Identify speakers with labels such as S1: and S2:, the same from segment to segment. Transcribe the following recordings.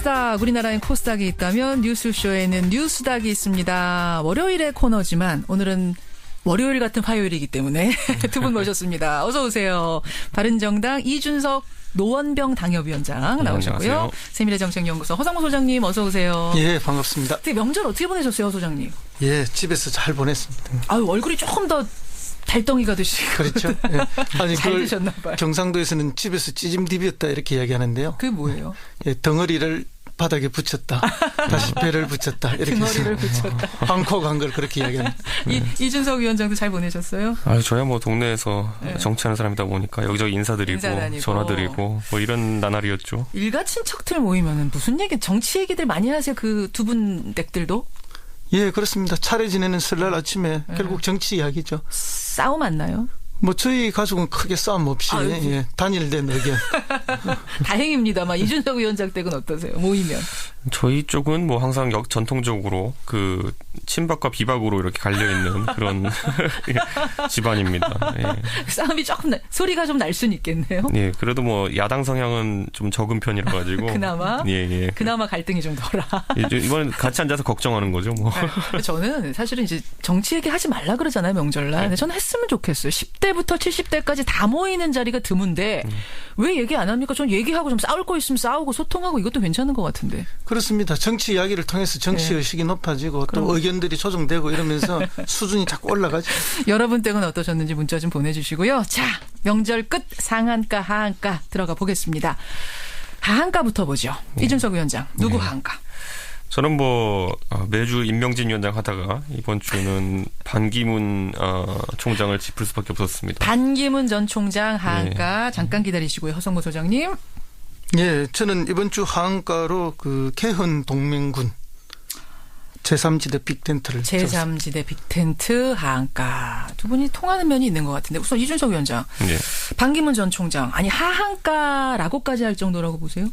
S1: 코스닥, 우리나라엔 코스닥이 있다면 뉴스쇼에는 뉴스닥이 있습니다. 월요일의 코너지만 오늘은 월요일 같은 화요일이기 때문에 두 분 모셨습니다. 어서 오세요. 바른정당 이준석 노원병 당협위원장 나오셨고요.
S2: 안녕하세요.
S1: 세미래정책연구소 허상무 소장님 어서 오세요.
S3: 예, 반갑습니다.
S1: 명절 어떻게 보내셨어요, 소장님?
S3: 예, 집에서 잘 보냈습니다.
S1: 아유, 얼굴이 조금 더 달덩이가 되시고.
S3: 그렇죠. 예. 아니,
S1: 잘
S3: 그걸
S1: 드셨나 봐요.
S3: 경상도에서는 집에서 찌짐디비였다 이렇게 이야기하는데요.
S1: 그게 뭐예요?
S3: 예, 덩어리를 바닥에 붙였다. 다시 배를 붙였다. 이렇게
S1: 덩어리를 붙였다.
S3: 방콕 간 걸 그렇게 이야기합니다.
S1: 이준석 위원장도 잘 보내셨어요?
S2: 아, 저야 뭐 동네에서
S1: 네.
S2: 정치하는 사람이다 보니까 여기저기 인사드리고
S1: 인사 다니고.
S2: 전화드리고 뭐 이런 나날이었죠.
S1: 일가 친척들 모이면은 무슨 얘기, 정치 얘기들 많이 하세요? 그 두 분 댁들도?
S3: 예, 그렇습니다. 차례 지내는 설날 아침에 결국 정치 이야기죠.
S1: 싸움 안 나요?
S3: 뭐 저희 가족은 크게 싸움 없이 예, 단일된 의견.
S1: 다행입니다만 이준석 위원장 댁은 어떠세요? 모이면.
S2: 저희 쪽은 뭐 항상 전통적으로 그 친박과 비박으로 이렇게 갈려있는 그런 집안입니다. 예.
S1: 싸움이 조금 소리가 좀 날 수는 있겠네요.
S2: 예, 그래도 뭐 야당 성향은 좀 적은 편이라 가지고
S1: 그나마?
S2: 예.
S1: 그나마 갈등이 좀 덜하.
S2: 이번 같이 앉아서 걱정하는 거죠, 뭐.
S1: 저는 사실은 이제 정치 얘기 하지 말라 그러잖아요, 명절날. 근데 저는 했으면 좋겠어요. 10대부터 70대까지 다 모이는 자리가 드문데 왜 얘기 안 합니까? 전 얘기하고 좀 싸울 거 있으면 싸우고 소통하고 이것도 괜찮은 것 같은데.
S3: 그렇습니다. 정치 이야기를 통해서 정치 의식이 높아지고 또 의견들이 조정되고 이러면서 수준이 자꾸 올라가죠.
S1: 여러분 댁은 어떠셨는지 문자 좀 보내주시고요. 자, 명절 끝 상한가 하한가 들어가 보겠습니다. 하한가부터 보죠. 이준석 위원장. 누구 하한가?
S2: 저는 뭐 매주 임명진 위원장 하다가 이번 주는 반기문 총장을 짚을 수밖에 없었습니다.
S1: 반기문 전 총장 하한가. 잠깐 기다리시고요. 허성무 소장님.
S3: 예, 저는 이번 주 하한가로 그 개헌 동맹군 제3지대 빅텐트를
S1: 제3지대 빅텐트 하한가. 두 분이 통하는 면이 있는 것 같은데 우선 이준석 위원장.
S2: 예.
S1: 반기문 전 총장. 아니 하한가라고까지 할 정도라고 보세요?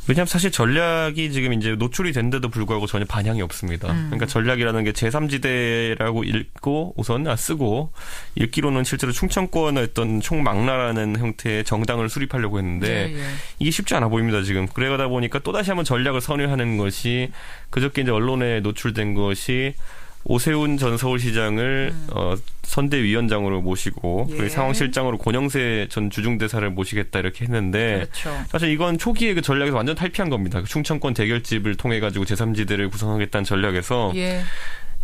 S2: 왜냐하면 사실 전략이 지금 이제 노출이 된데도 불구하고 전혀 반향이 없습니다. 그러니까 전략이라는 게 제3지대라고 읽고 우선 쓰고 읽기로는 실제로 충청권의 어떤 총망라라는 형태의 정당을 수립하려고 했는데 이게 쉽지 않아 보입니다, 지금. 그러다 보니까 또다시 한번 전략을 선회하는 것이 그저께 이제 언론에 노출된 것이 오세훈 전 서울시장을 선대위원장으로 모시고 그리고 상황실장으로 권영세 전 주중대사를 모시겠다 이렇게 했는데
S1: 그렇죠.
S2: 사실 이건 초기에 그 전략에서 완전 탈피한 겁니다. 충청권 대결집을 통해 가지고 제3지대를 구성하겠다는 전략에서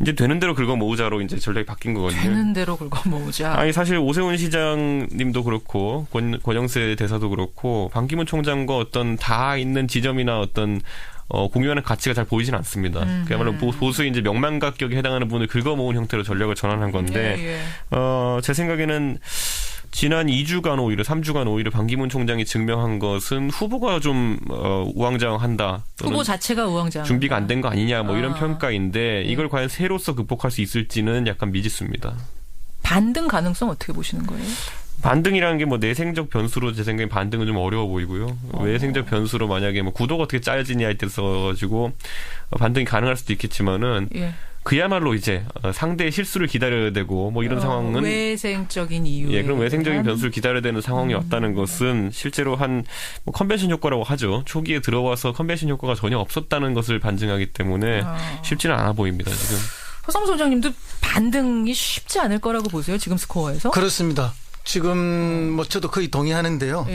S2: 이제 되는 대로 긁어 모으자로 이제 전략이 바뀐 거거든요. 되는
S1: 대로 긁어 모으자.
S2: 아니 사실 오세훈 시장님도 그렇고 권영세 대사도 그렇고 반기문 총장과 어떤 다 있는 지점이나 어떤 공유하는 가치가 잘 보이진 않습니다. 그야말로 보수의 이제 명망각격에 해당하는 부분을 긁어모은 형태로 전략을 전환한 건데, 제 생각에는 지난 2주간 오히려 3주간 오히려 반기문 총장이 증명한 것은 후보가 좀 우왕좌왕한다.
S1: 후보 자체가 우왕좌왕.
S2: 준비가 안 된 거 아니냐 뭐 이런 평가인데 이걸 과연 새로서 극복할 수 있을지는 약간 미지수입니다.
S1: 반등 가능성 어떻게 보시는 거예요?
S2: 반등이라는 게 뭐 내생적 변수로 제 생각에 반등은 좀 어려워 보이고요. 외생적 변수로 만약에 뭐 구도가 어떻게 짜여지냐에 따라서 가지고 반등이 가능할 수도 있겠지만은 그야말로 이제 상대의 실수를 기다려야 되고 뭐 이런 상황은
S1: 외생적인 이유.
S2: 그럼 외생적인 변수를 기다려야 되는 상황이 왔다는 것은 실제로 한 뭐 컨벤션 효과라고 하죠. 초기에 들어와서 컨벤션 효과가 전혀 없었다는 것을 반증하기 때문에 쉽지는 않아 보입니다, 지금.
S1: 허성무 소장님도 반등이 쉽지 않을 거라고 보세요, 지금 스코어에서?
S3: 그렇습니다. 지금 뭐 저도 거의 동의하는데요.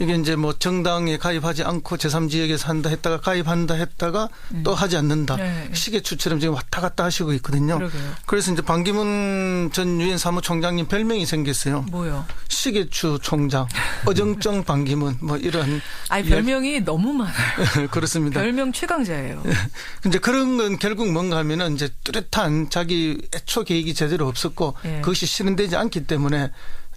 S3: 이게 이제 뭐 정당에 가입하지 않고 제3지역에서 한다 했다가 가입한다 했다가 또 하지 않는다. 시계추처럼 지금 왔다 갔다 하시고 있거든요. 그래서 이제 반기문 전 유엔 사무총장님 별명이 생겼어요.
S1: 뭐요?
S3: 시계추 총장, 어정쩡 반기문 뭐 이런.
S1: 아니 별명이 너무 많아요.
S3: 그렇습니다.
S1: 별명 최강자예요.
S3: 이제 그런 건 결국 뭔가 하면은 이제 뚜렷한 자기 애초 계획이 제대로 없었고 그것이 실현되지 않기 때문에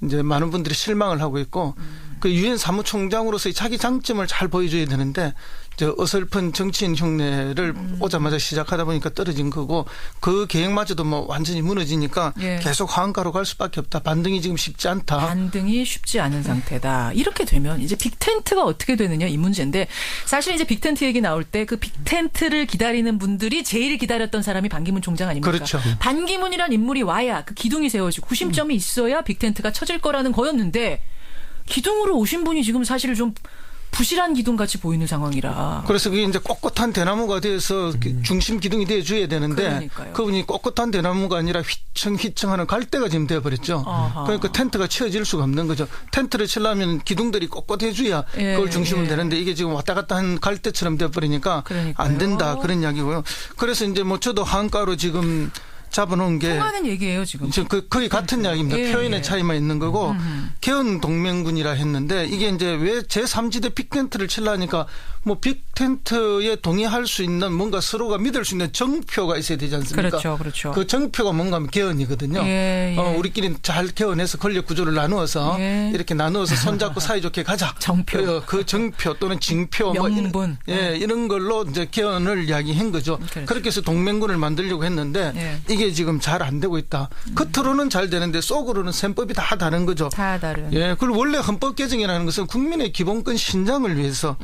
S3: 이제 많은 분들이 실망을 하고 있고 그 유엔 사무총장으로서의 자기 장점을 잘 보여줘야 되는데 저 어설픈 정치인 흉내를 오자마자 시작하다 보니까 떨어진 거고 그 계획마저도 뭐 완전히 무너지니까 계속 하한가로 갈 수밖에 없다. 반등이 지금 쉽지 않다.
S1: 반등이 쉽지 않은 상태다. 이렇게 되면 이제 빅텐트가 어떻게 되느냐 이 문제인데 사실 이제 빅텐트 얘기 나올 때 그 빅텐트를 기다리는 분들이 제일 기다렸던 사람이 반기문 총장 아닙니까?
S3: 그렇죠.
S1: 반기문이란 인물이 와야 그 기둥이 세워지고 구심점이 있어야 빅텐트가 쳐질 거라는 거였는데 기둥으로 오신 분이 지금 사실 좀 부실한 기둥 같이 보이는 상황이라.
S3: 그래서 그게 이제 꼿꼿한 대나무가 돼서 중심 기둥이 돼 줘야 되는데
S1: 그러니까요.
S3: 그분이 꼿꼿한 대나무가 아니라 휘청휘청하는 갈대가 지금 돼 버렸죠. 그러니까 텐트가 치어질 수가 없는 거죠. 텐트를 치려면 기둥들이 꼿꼿해줘야 그걸 중심을 되는데 이게 지금 왔다 갔다 한 갈대처럼 돼 버리니까 안 된다 그런 이야기고요. 그래서 이제 뭐 저도 한가로 지금 잡아놓은 게
S1: 통하는 얘기예요 지금.
S3: 거의 같은 이야기입니다. 표현의 차이만 있는 거고 개헌 동맹군이라 했는데 이게 이제 왜 제3지대 빅텐트를 치려니까 뭐 빅텐트에 동의할 수 있는 뭔가 서로가 믿을 수 있는 정표가 있어야 되지 않습니까?
S1: 그렇죠.
S3: 그 정표가 뭔가 하면 개헌이거든요. 우리끼리 잘 개헌해서 권력 구조를 나누어서 이렇게 나누어서 손잡고 사이좋게 가자.
S1: 정표.
S3: 그 정표 또는 징표
S1: 명분.
S3: 뭐 이런 걸로 이제 개헌을 이야기한 거죠.
S1: 그렇죠.
S3: 그렇게 해서 동맹군을 만들려고 했는데 이게 지금 잘 안 되고 있다. 겉으로는 잘 되는데 속으로는 셈법이 다 다른 거죠.
S1: 다 다른.
S3: 그리고 원래 헌법 개정이라는 것은 국민의 기본권 신장을 위해서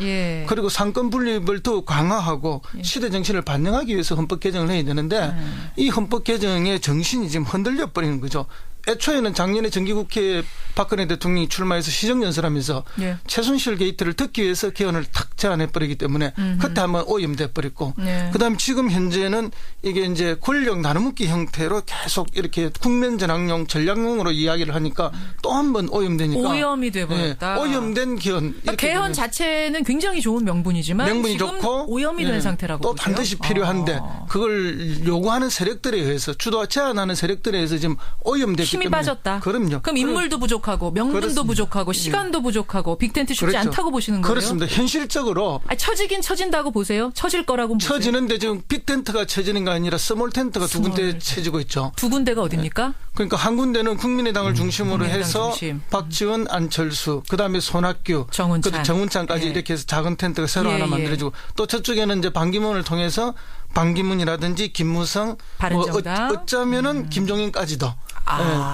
S3: 그리고 상권 분립을 더 강화하고 시대 정신을 반영하기 위해서 헌법 개정을 해야 되는데 이 헌법 개정의 정신이 지금 흔들려 버리는 거죠. 애초에는 작년에 정기국회에 박근혜 대통령이 출마해서 시정연설하면서 최순실 게이트를 듣기 위해서 개헌을 탁 제안해버리기 때문에 그때 한번 오염돼버렸고 그다음 지금 현재는 이게 이제 권력 나눠먹기 형태로 계속 이렇게 국면전환용 전략용으로 이야기를 하니까 또 한 번 오염되니까
S1: 오염이 돼버렸다.
S3: 오염된 개헌.
S1: 그러니까 개헌 자체는 굉장히 좋은 명분이지만
S3: 명분이
S1: 지금
S3: 좋고
S1: 오염이 된 상태라고
S3: 또
S1: 보세요?
S3: 반드시 필요한데 그걸 요구하는 세력들에 의해서 주도와 제안하는 세력들에 의해서 지금 오염됐기
S1: 힘이
S3: 때문에.
S1: 빠졌다.
S3: 그럼요.
S1: 그럼 인물도 부족하고 명분도
S3: 그렇습니다.
S1: 부족하고 시간도 부족하고 빅텐트 쉽지 않다고 보시는 거예요?
S3: 그렇습니다. 현실적으로.
S1: 처지긴 처진다고 보세요? 처질 거라고 보세요?
S3: 처지는데 지금 빅텐트가 처지는 게 아니라 스몰 텐트가 두 군데 쳐지고 있죠.
S1: 두 군데가 어딥니까?
S3: 그러니까 한 군데는 국민의당을 중심으로
S1: 국민의당
S3: 해서
S1: 중심.
S3: 박지원, 안철수, 그다음에 손학규, 정운찬까지 이렇게 해서 작은 텐트가 새로 하나 만들어지고 또 저쪽에는 이제 반기문을 통해서 반기문이라든지 김무성,
S1: 바른정당.
S3: 뭐 어쩌면은 김종인까지도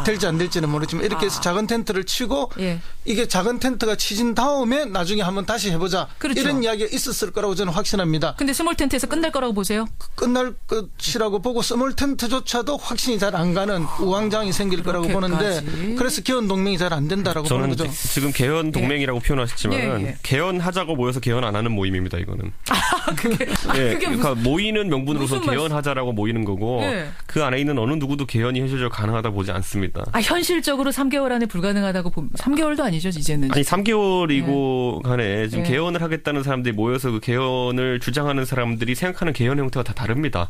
S3: 될지 안 될지는 모르지만 이렇게 해서 작은 텐트를 치고 이게 작은 텐트가 치진 다음에 나중에 한번 다시 해보자.
S1: 그렇죠.
S3: 이런 이야기가 있었을 거라고 저는 확신합니다.
S1: 근데 스몰 텐트에서 끝날 거라고 보세요?
S3: 끝날 것이라고 보고 스몰 텐트조차도 확신이 잘 안 가는 우왕좌왕이 생길 거라고 보는데 그래서 개헌 동맹이 잘 안 된다라고 보는 거죠.
S2: 지금 개헌 동맹이라고 표현하셨지만 개헌하자고 모여서 개헌 안 하는 모임입니다. 이거는. 그게 그러니까 모이는 명분으로서 개헌하자라고 모이는 거고 그 안에 있는 어느 누구도 개헌이 현실적으로 가능하다 보지 않습니다.
S1: 현실적으로 3개월 안에 불가능하다고 보면 3개월도 아니죠 이제는.
S2: 아니 3개월이고 간에 지금 개헌을 하겠다는 사람들이 모여서 그 개헌을 주장하는 사람들이 생각하는 개헌 형태가 다 다릅니다.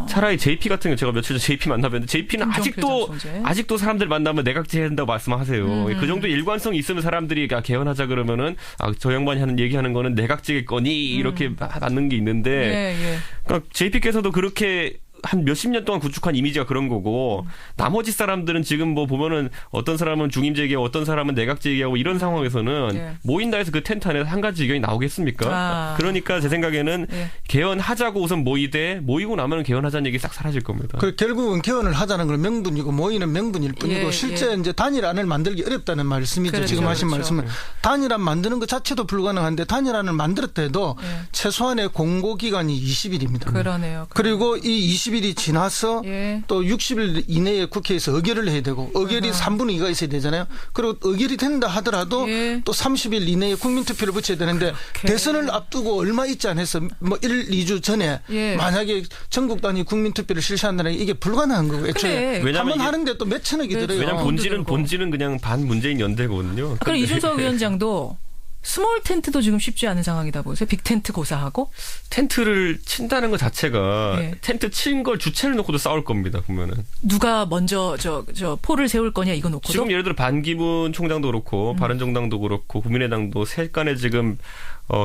S2: 차라리 JP 같은 경 제가 며칠 전 JP 만나봤는데 JP는 아직도 사람들 만나면 내각제 한다고 말씀하세요. 그 정도 일관성이 있으면 사람들이 개헌하자 그러면은 저 양반이 얘기하는 거는 내각제겠거니 이렇게 받는 게 있는데 그러니까 JP께서도 그렇게 한 몇십 년 동안 구축한 이미지가 그런 거고 나머지 사람들은 지금 뭐 보면은 어떤 사람은 중임제 얘기하고 어떤 사람은 내각제 얘기하고 이런 상황에서는 모인다 해서 그 텐트 안에서 한 가지 의견이 나오겠습니까? 그러니까 제 생각에는 개헌하자고 우선 모이고 나면 개헌하자는 얘기 싹 사라질 겁니다.
S3: 결국은 개헌을 하자는 건 명분이고 모이는 명분일 뿐이고 실제 이제 단일안을 만들기 어렵다는 말씀이죠.
S1: 그렇죠,
S3: 지금 하신 말씀은 단일안 만드는 것 자체도 불가능한데 단일안을 만들었다 해도 최소한의 공고기간이 20일입니다.
S1: 그러네요.
S3: 그리고 이 20일이 지나서 또 60일 이내에 국회에서 의결을 해야 되고 의결이 3분의 2가 있어야 되잖아요. 그리고 의결이 된다 하더라도 또 30일 이내에 국민투표를 붙여야 되는데 대선을 앞두고 얼마 있지 않아서 뭐 1, 2주 전에 만약에 전국 단위 국민투표를 실시한다는 게 이게 불가능한 거고 애초에 한번 하는데 또 몇천억이 들어요.
S2: 왜냐하면 본질은 그냥 반문재인 연대거든요.
S1: 그럼 이준석 위원장도 스몰 텐트도 지금 쉽지 않은 상황이다 보세요. 빅텐트 고사하고
S2: 텐트를 친다는 것 자체가 텐트 친 걸 주체를 놓고도 싸울 겁니다. 보면은
S1: 누가 먼저 저 포를 세울 거냐 이거 놓고도
S2: 지금 예를 들어 반기문 총장도 그렇고 바른정당도 그렇고 국민의당도 세 간에 지금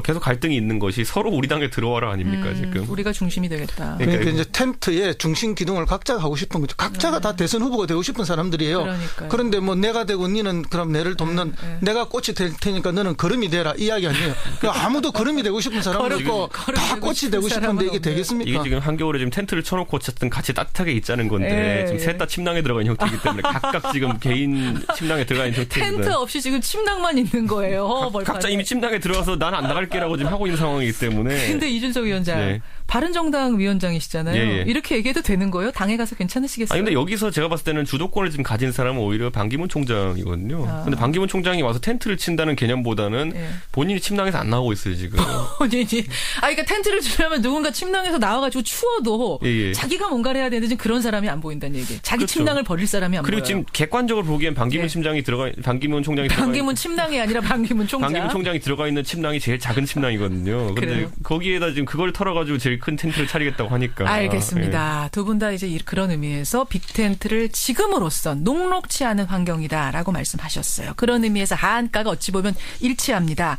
S2: 계속 갈등이 있는 것이 서로 우리 당에 들어와라 아닙니까 지금.
S1: 우리가 중심이 되겠다.
S3: 그러니까 이제 텐트의 중심 기둥을 각자가 하고 싶은 거죠. 각자가 다 대선 후보가 되고 싶은 사람들이에요.
S1: 그러니까요.
S3: 그런데 뭐 내가 되고 니는 그럼 내를 돕는 내가 꽃이 될 테니까 너는 거름이 되라 이 이야기 아니에요. 그러니까 아무도 거름이 되고 싶은 사람은 없고 다 꽃이 되고 싶은데 이게 되겠습니까?
S2: 이게 지금 한겨울에 지금 텐트를 쳐놓고 어쨌든 같이 따뜻하게 있자는 건데 지금 셋 다 침낭에 들어가 있는 형태이기 때문에 각각 지금 개인 침낭에 들어가 있는 형태입니다.
S1: 텐트 없이 지금 침낭만 있는 거예요.
S2: 각자 이미 침낭에 들어가서 난 안 나갈게라고 지금 하고 있는 상황이기 때문에.
S1: 근데 이준석 위원장 바른정당 위원장이시잖아요.
S2: 예, 예.
S1: 이렇게 얘기해도 되는 거예요? 당에 가서 괜찮으시겠어요?
S2: 근데 여기서 제가 봤을 때는 주도권을 지금 가진 사람은 오히려 반기문 총장이거든요. 근데 반기문 총장이 와서 텐트를 친다는 개념보다는
S1: 예.
S2: 본인이 침낭에서 안 나오고 있어요, 지금.
S1: 본인이. 그러니까 텐트를 치려면 누군가 침낭에서 나와가지고 추워도
S2: 예, 예.
S1: 자기가 뭔가를 해야 되는데 지금 그런 사람이 안 보인다는 얘기. 자기
S2: 그렇죠.
S1: 침낭을 버릴 사람이 안
S2: 그리고
S1: 보여요.
S2: 지금 객관적으로 보기엔 반기문
S1: 예.
S2: 반기문 총장이
S1: 반기문 침낭이 아니라 반기문 총장.
S2: 반기문 총장이 들어가 있는 침낭이 제일 작은 침낭이거든요. 근데
S1: 그래요?
S2: 거기에다 지금 그걸 털어가지고 제일 큰 텐트를 차리겠다고 하니까.
S1: 알겠습니다. 두 분 다 이제 그런 의미에서 빅텐트를 지금으로선 녹록치 않은 환경이다라고 말씀하셨어요. 그런 의미에서 하한가가 어찌 보면 일치합니다.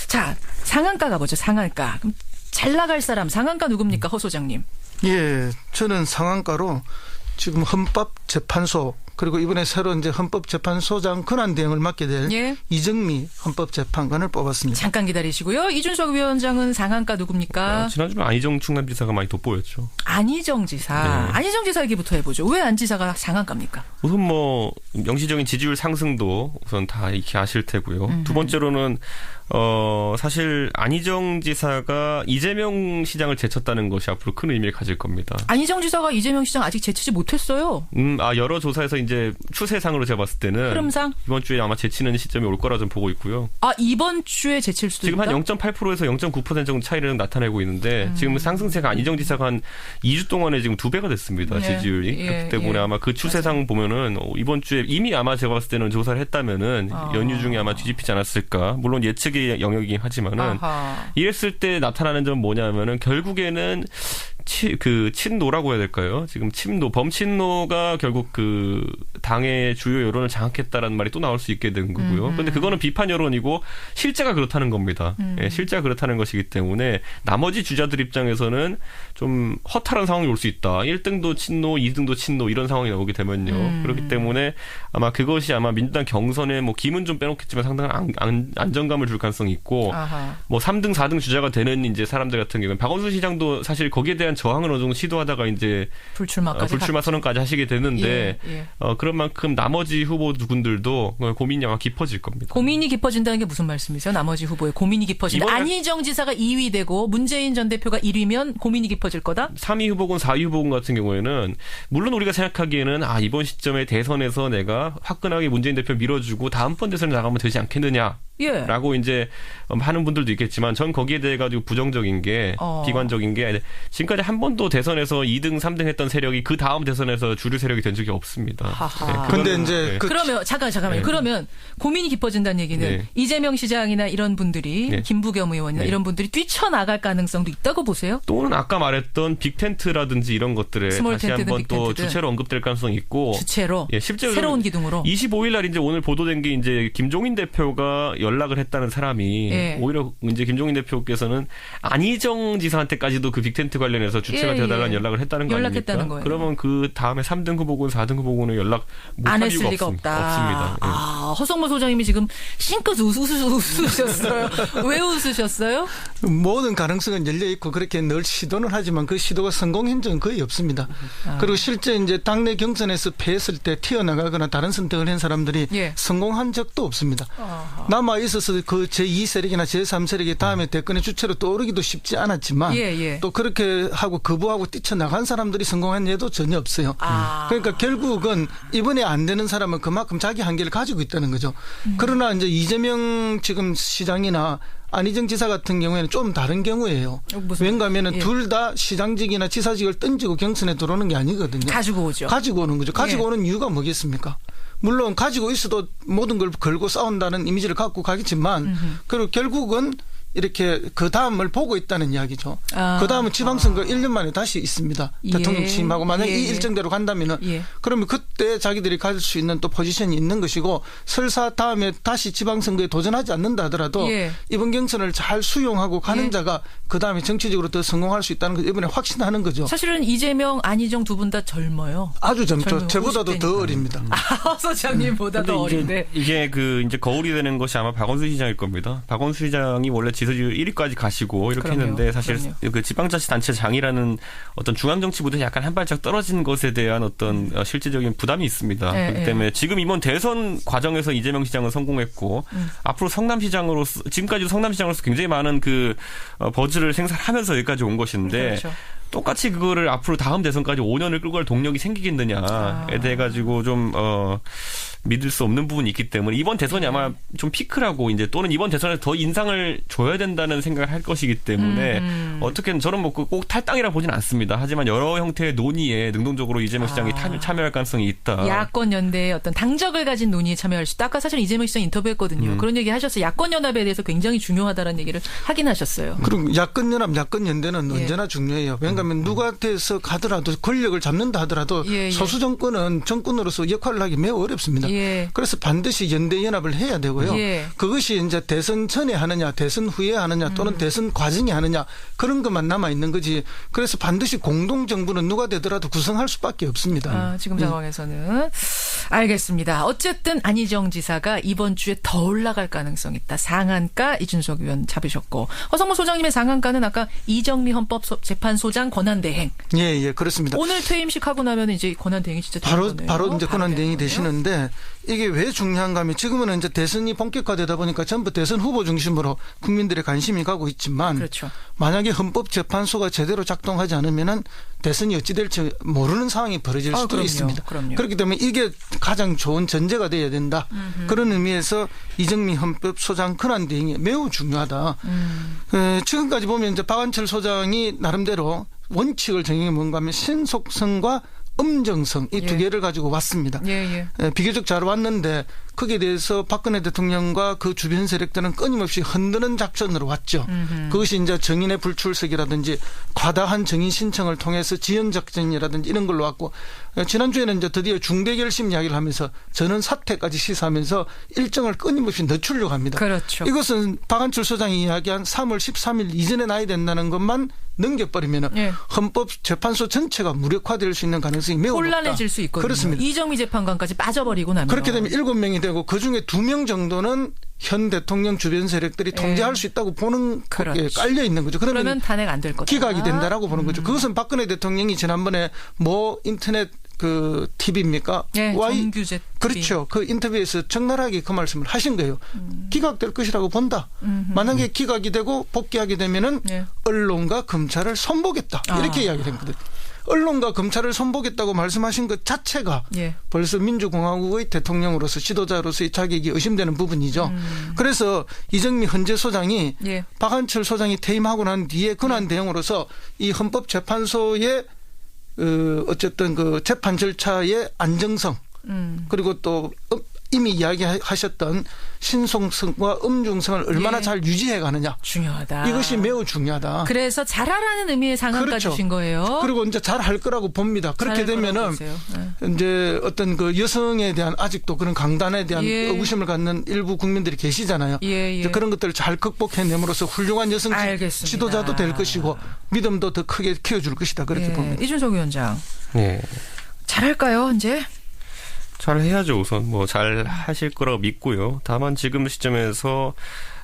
S1: 자, 상한가 가보죠. 상한가. 그럼 잘 나갈 사람 상한가 누굽니까? 허 소장님.
S3: 예, 저는 상한가로 지금 헌법재판소 그리고 이번에 새로 이제 헌법재판소장 권한대행을 맡게 될
S1: 예.
S3: 이정미 헌법재판관을 뽑았습니다.
S1: 잠깐 기다리시고요. 이준석 위원장은 상한가 누굽니까?
S2: 지난주에 안희정 충남지사가 많이 돋보였죠.
S1: 안희정 지사.
S2: 네.
S1: 안희정 지사 얘기부터 해보죠. 왜 안 지사가 상한가입니까?
S2: 우선 명시적인 지지율 상승도 우선 다 익히 아실 테고요. 두 번째로는 사실 안희정 지사가 이재명 시장을 제쳤다는 것이 앞으로 큰 의미를 가질 겁니다.
S1: 안희정 지사가 이재명 시장 아직 제치지 못했어요.
S2: 여러 조사에서 이제 추세상으로 제가 봤을 때는
S1: 흐름상?
S2: 이번 주에 아마 제치는 시점이 올 거라 좀 보고 있고요.
S1: 이번 주에 제칠 수도
S2: 지금
S1: 있다?
S2: 한 0.8%에서 0.9% 정도 차이를 나타내고 있는데 지금 상승세가 안희정 지사가 한 2주 동안에 지금 2배가 됐습니다.
S1: 네.
S2: 지지율이.
S1: 예,
S2: 그렇기 때문에
S1: 예.
S2: 아마 그 추세상 보면은 이번 주에 이미 아마 제가 봤을 때는 조사를 했다면은 연휴 중에 아마 뒤집히지 않았을까. 물론 예측의 영역이긴 하지만은
S1: 아하.
S2: 이랬을 때 나타나는 점은 뭐냐면은 결국에는 친노라고 해야 될까요? 지금 범친노가 결국 그 당의 주요 여론을 장악했다라는 말이 또 나올 수 있게 된 거고요. 그런데 그거는 비판 여론이고 실제가 그렇다는 겁니다. 예, 실제가 그렇다는 것이기 때문에 나머지 주자들 입장에서는 좀 허탈한 상황이 올 수 있다. 1등도 친노, 2등도 친노 이런 상황이 나오게 되면요. 그렇기 때문에 아마 그것이 아마 민주당 경선에 기문 좀 빼놓겠지만 상당한 안정감을 줄 가능성이 있고
S1: 아하.
S2: 3등, 4등 주자가 되는 이제 사람들 같은 경우는 박원순 시장도 사실 거기에 대한 저항을 어느 정도 시도하다가 이제 불출마 선언까지 하시게 되는데
S1: 예.
S2: 그런 만큼 나머지 후보분들도 고민이 아마 깊어질 겁니다.
S1: 고민이 깊어진다는 게 무슨 말씀이세요? 나머지 후보의 고민이 깊어진다. 안희정 지사가 2위 되고 문재인 전 대표가 1위면 고민이 깊어질 거다?
S2: 3위 후보군, 4위 후보군 같은 경우에는 물론 우리가 생각하기에는 이번 시점에 대선에서 내가 화끈하게 문재인 대표 밀어주고 다음번 대선에 나가면 되지 않겠느냐.
S1: 예.
S2: 라고 이제 하는 분들도 있겠지만 전 거기에 대해 가지고 부정적인 게 비관적인 게 지금까지 한 번도 대선에서 2등, 3등 했던 세력이 그 다음 대선에서 주류 세력이 된 적이 없습니다.
S3: 그런데 이제
S1: 그러면 잠깐만요.
S2: 네.
S1: 그러면 고민이 깊어진다는 얘기는
S2: 네.
S1: 이재명 시장이나 이런 분들이
S2: 네.
S1: 김부겸 의원이나
S2: 네.
S1: 이런 분들이 뛰쳐나갈 가능성도 있다고 보세요?
S2: 또는 아까 말했던 빅텐트라든지 이런 것들에
S1: 스몰
S2: 다시
S1: 텐트든
S2: 한번 또
S1: 빅텐트든.
S2: 주체로 언급될 가능성이 있고
S1: 주체로
S2: 실제로
S1: 새로운 기둥으로
S2: 25일 날 이제 오늘 보도된 게 이제 김종인 대표가 연락을 했다는 사람이
S1: 예.
S2: 오히려 이제 김종인 대표께서는 안희정 지사한테까지도 그 빅텐트 관련해서 주체가 되어달라는 연락을 했다는 거
S1: 연락했다는
S2: 아닙니까?
S1: 거예요.
S2: 그러면 그 다음에 3등 후보군, 4등 후보군은 연락
S1: 안
S2: 못할
S1: 했을
S2: 이유가
S1: 리가 없다.
S2: 없습니다. 예.
S1: 허성모 소장님이 지금 싱긋 웃으셨어요. 왜 웃으셨어요?
S3: 모든 가능성은 열려 있고 그렇게 늘 시도는 하지만 그 시도가 성공한 적은 거의 없습니다. 그리고 실제 이제 당내 경선에서 패했을 때 튀어나가거나 다른 선택을 한 사람들이
S1: 예.
S3: 성공한 적도 없습니다. 남아 있어서 그 제2 세력이나 제3 세력이 다음에 대권의 주체로 떠오르기도 쉽지 않았지만
S1: 예.
S3: 또 그렇게 하고 거부하고 뛰쳐나간 사람들이 성공한 예도 전혀 없어요. 그러니까 결국은 이번에 안 되는 사람은 그만큼 자기 한계를 가지고 있다는 거죠. 그러나 이제 이재명 지금 시장이나 안희정 지사 같은 경우에는 좀 다른 경우예요. 왠가 하면은 둘 다 시장직이나 지사직을 던지고 경선에 들어오는 게 아니거든요.
S1: 가지고 오죠.
S3: 가지고 오는 거죠. 가지고 오는 이유가 뭐겠습니까? 물론 가지고 있어도 모든 걸 걸고 싸운다는 이미지를 갖고 가겠지만 그리고 결국은 이렇게 그 다음을 보고 있다는 이야기죠. 그 다음은 지방선거 1년 만에 다시 있습니다. 대통령 취임하고 만약에 이 일정대로 간다면은 그러면 그때 자기들이 가질 수 있는 또 포지션이 있는 것이고 설사 다음에 다시 지방선거에 도전하지 않는다 하더라도 이번 경선을 잘 수용하고 가는 자가 그 다음에 정치적으로 더 성공할 수 있다는 걸 이번에 확신하는 거죠.
S1: 사실은 이재명, 안희정 두 분 다 젊어요.
S3: 아주 젊죠. 저보다도 더 어립니다.
S1: 소장님보다 더 어린데.
S2: 이게 이제 거울이 되는 것이 아마 박원순 시장일 겁니다. 박원순 시장이 원래 지지율 1위까지 가시고 이렇게
S1: 그럼요.
S2: 했는데 사실
S1: 그럼요.
S2: 그 지방자치단체장이라는 어떤 중앙정치보다 약간 한 발짝 떨어진 것에 대한 어떤 실질적인 부담이 있습니다.
S1: 네,
S2: 그렇기
S1: 네.
S2: 때문에 지금 이번 대선 과정에서 이재명 시장은 성공했고 앞으로 성남시장으로서 지금까지 성남시장으로서 굉장히 많은 그 버즈를 생산하면서 여기까지 온 것인데
S1: 그렇죠.
S2: 똑같이 그거를 앞으로 다음 대선까지 5년을 끌고 갈 동력이 생기겠느냐에 대해 가지고 좀 믿을 수 없는 부분이 있기 때문에 이번 대선이 아마 좀 피크라고 이제 또는 이번 대선에 더 인상을 줘야 된다는 생각을 할 것이기 때문에 어떻게든 저는 뭐 꼭 탈당이라 보진 않습니다. 하지만 여러 형태의 논의에 능동적으로 이재명 시장이 참여할 가능성이 있다.
S1: 야권 연대의 어떤 당적을 가진 논의에 참여할 수 있다. 아까 사실 이재명 시장 인터뷰했거든요. 그런 얘기 하셨어요. 야권 연합에 대해서 굉장히 중요하다는 얘기를 하긴 하셨어요.
S3: 그리고 야권 연합, 야권 연대는
S1: 예.
S3: 언제나 중요해요. 왜냐하면 누가 돼서 가더라도 권력을 잡는다 하더라도
S1: 예, 예.
S3: 소수 정권은 정권으로서 역할을 하기 매우 어렵습니다.
S1: 예.
S3: 그래서 반드시 연대 연합을 해야 되고요.
S1: 예.
S3: 그것이 이제 대선 전에 하느냐, 대선 후에 하느냐, 또는 대선 과정에 하느냐 그런 것만 남아 있는 거지. 그래서 반드시 공동 정부는 누가 되더라도 구성할 수밖에 없습니다.
S1: 지금 상황에서는 알겠습니다. 어쨌든 안희정 지사가 이번 주에 더 올라갈 가능성이 있다. 상한가 이준석 의원 잡으셨고 허성모 소장님의 상한가는 아까 이정미 헌법재판소장 권한대행.
S3: 예, 그렇습니다.
S1: 오늘 퇴임식 하고 나면 이제 권한대행이 진짜 되는 거네요.
S3: 바로 이제 권한대행이
S1: 되는 거네요.
S3: 되시는데 이게 왜 중요한가 하면 지금은 이제 대선이 본격화되다 보니까 전부 대선 후보 중심으로 국민들의 관심이 가고 있지만
S1: 그렇죠.
S3: 만약에 헌법재판소가 제대로 작동하지 않으면은 대선이 어찌 될지 모르는 상황이 벌어질 수도
S1: 그럼요.
S3: 있습니다.
S1: 그럼요.
S3: 그렇기 때문에 이게 가장 좋은 전제가 돼야 된다. 그런 의미에서 이정미 헌법소장 권한대행이 매우 중요하다. 지금까지 보면 이제 박한철 소장이 나름대로 원칙을 정해 뭔가 하면 신속성과 엄정성 이 두
S1: 예.
S3: 개를 가지고 왔습니다.
S1: 예.
S3: 비교적 잘 왔는데 거기에 대해서 박근혜 대통령과 그 주변 세력들은 끊임없이 흔드는 작전으로 왔죠. 그것이 이제 정인의 불출석이라든지 과다한 정인 신청을 통해서 지연 작전이라든지 이런 걸로 왔고 지난주에는 이제 드디어 중대결심 이야기를 하면서 전원 사퇴까지 시사하면서 일정을 끊임없이 늦추려고 합니다.
S1: 그렇죠.
S3: 이것은 박한철 소장이 이야기한 3월 13일 이전에 나야 된다는 것만 넘겨버리면
S1: 예.
S3: 헌법재판소 전체가 무력화될 수 있는 가능성이 매우 높다.
S1: 혼란해질 수 있거든요.
S3: 그렇습니다.
S1: 이정미 재판관까지 빠져버리고 나면.
S3: 그렇게 되면 7명이 되고 그중에 2명 정도는 현 대통령 주변 세력들이 통제할 수 있다고 보는 게 깔려 있는 거죠.
S1: 그러면 탄핵 안 될 거다.
S3: 기각이 된다라고 보는 거죠. 그것은 박근혜 대통령이 지난번에 모 인터넷 그 TV입니까?
S1: 네, 정규제 TV.
S3: 그렇죠. 그 인터뷰에서 적나라하게 그 말씀을 하신 거예요. 기각될 것이라고 본다. 만약에 기각이 되고 복귀하게 되면은
S1: 네.
S3: 언론과 검찰을 손보겠다. 이렇게 이야기를 했거든요. 언론과 검찰을 손보겠다고 말씀하신 것 자체가
S1: 예.
S3: 벌써 민주공화국의 대통령으로서 지도자로서의 자격이 의심되는 부분이죠. 그래서 이정미 헌재소장이
S1: 예.
S3: 박한철 소장이 퇴임하고 난 뒤에 권한대행으로서 이 헌법재판소의 어쨌든 그 재판 절차의 안정성 그리고 또 이미 이야기하셨던 신속성과 엄중성을 얼마나
S1: 예.
S3: 잘 유지해 가느냐.
S1: 중요하다.
S3: 이것이 매우 중요하다.
S1: 그래서 잘하라는 의미의 상한가
S3: 그렇죠.
S1: 주신 거예요.
S3: 그리고 이제 잘 할 거라고 봅니다. 그렇게 되면은 이제 어떤 그 여성에 대한 아직도 그런 강단에 대한
S1: 예.
S3: 의구심을 갖는 일부 국민들이 계시잖아요.
S1: 예.
S3: 이제 그런 것들을 잘 극복해내므로써 훌륭한 여성
S1: 알겠습니다.
S3: 지도자도 될 것이고 믿음도 더 크게 키워줄 것이다. 그렇게
S1: 예.
S3: 봅니다.
S1: 이준석 위원장.
S2: 네.
S1: 잘할까요, 이제?
S2: 잘 해야죠. 우선 뭐 잘 하실 거라고 믿고요. 다만 지금 시점에서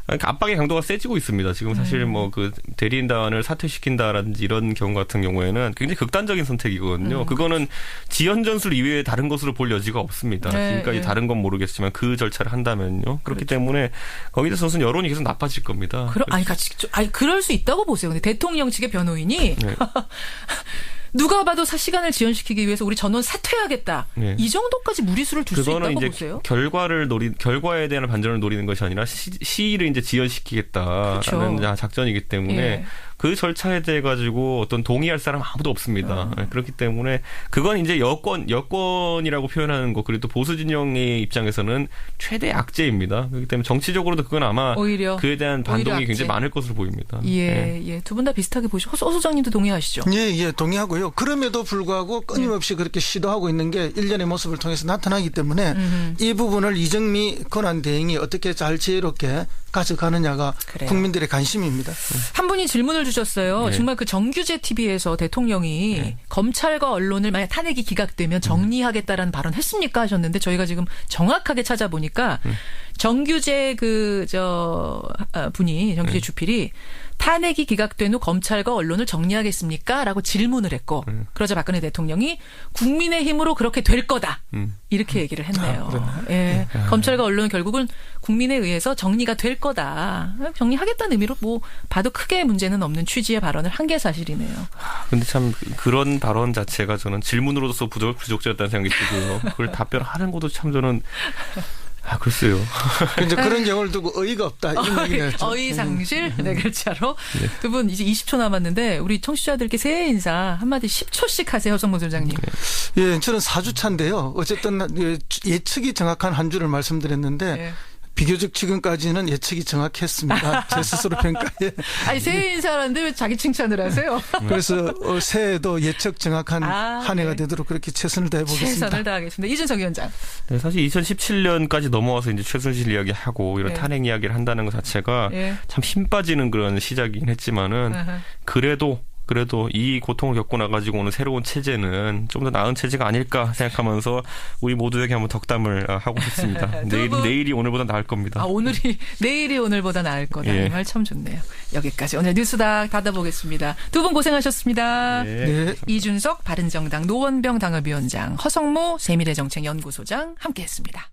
S2: 압박의 강도가 세지고 있습니다. 지금 사실 뭐 그 대리인단을 사퇴시킨다라든지 이런 경우 같은 경우에는 굉장히 극단적인 선택이거든요. 그거는 지연 전술 이외에 다른 것으로 볼 여지가 없습니다.
S1: 네,
S2: 지금까지
S1: 네.
S2: 다른 건 모르겠지만 그 절차를 한다면요. 그렇기
S1: 그렇죠.
S2: 때문에 거기에 대해서는 여론이 계속 나빠질 겁니다.
S1: 그럴 수 있다고 보세요. 근데 대통령 측의 변호인이
S2: 네.
S1: 누가 봐도 시간을 지연시키기 위해서 우리 전원 사퇴하겠다.
S2: 네.
S1: 이 정도까지 무리수를 둘 수
S2: 그거는
S1: 있다고
S2: 이제
S1: 보세요.
S2: 결과에 대한 반전을 노리는 것이 아니라 시일을 이제 지연시키겠다라는
S1: 그렇죠.
S2: 작전이기 때문에
S1: 예.
S2: 그 절차에 대해 가지고 어떤 동의할 사람 아무도 없습니다. 그렇기 때문에 그건 이제 여권이라고 표현하는 거 그리고 또 보수 진영의 입장에서는 최대 악재입니다. 그렇기 때문에 정치적으로도 그건 아마
S1: 오히려
S2: 그에 대한 반동이
S1: 악재.
S2: 굉장히 많을 것으로 보입니다.
S1: 예. 두 분 다 비슷하게 보시고 허 소장님도 동의하시죠?
S3: 예, 동의하고요. 그럼에도 불구하고 끊임없이 그렇게 시도하고 있는 게 일련의 모습을 통해서 나타나기 때문에 이 부분을 이정미 권한대행이 어떻게 잘 지혜롭게 가져가느냐가
S1: 그래요.
S3: 국민들의 관심입니다.
S1: 한 분이 질문을 주셨어요.
S2: 네.
S1: 정말 그 정규제 TV에서 대통령이 검찰과 언론을 만약 탄핵이 기각되면 정리하겠다라는 발언 했습니까 하셨는데 저희가 지금 정확하게 찾아보니까 정규제 분이 정규제 주필이 탄핵이 기각된 후 검찰과 언론을 정리하겠습니까? 라고 질문을 했고 그러자 박근혜 대통령이 국민의힘으로 그렇게 될 거다. 이렇게 얘기를 했네요. 예. 검찰과 언론은 결국은 국민에 의해서 정리가 될 거다. 정리하겠다는 의미로 뭐 봐도 크게 문제는 없는 취지의 발언을 한 게 사실이네요.
S2: 근데 참 그런 발언 자체가 저는 질문으로서 부족자였다는 생각이 들고요. 그걸 답변하는 것도 참 저는 글쎄요.
S3: 이제 그런 경우를 두고 어이가 없다. 이런 얘기를 했죠.
S1: 어이상실 네 글자로. 두 분 이제 20초 남았는데 우리 청취자들께 새해 인사 한마디 10초씩 하세요. 허성무 소장님.
S3: 예, 저는 4주차인데요. 어쨌든 예측이 정확한 한 주를 말씀드렸는데
S1: 네.
S3: 비교적 지금까지는 예측이 정확했습니다. 제 스스로 평가에.
S1: 아니 새해 인사라는데 왜 자기 칭찬을 하세요?
S3: 그래서 새해도 예측 정확한 한 해가
S1: 네.
S3: 되도록 그렇게 최선을 다해보겠습니다.
S1: 최선을 다하겠습니다. 이준석 위원장.
S2: 네, 사실 2017년까지 넘어와서 이제 최순실 이야기하고 이런
S1: 네.
S2: 탄핵 이야기를 한다는 것 자체가
S1: 네.
S2: 참 힘 빠지는 그런 시작이긴 했지만은 그래도 이 고통을 겪고 나가지고 오는 새로운 체제는 좀 더 나은 체제가 아닐까 생각하면서 우리 모두에게 한번 덕담을 하고 싶습니다. 내일이 오늘보다 나을 겁니다.
S1: 내일이 오늘보다 나을 거다.
S2: 예.
S1: 이 말 참 좋네요. 여기까지 오늘 뉴스닥 닫아보겠습니다. 두 분 고생하셨습니다.
S3: 네.
S1: 이준석 바른정당 노원병 당협위원장, 허성모 세미래정책연구소장 함께했습니다.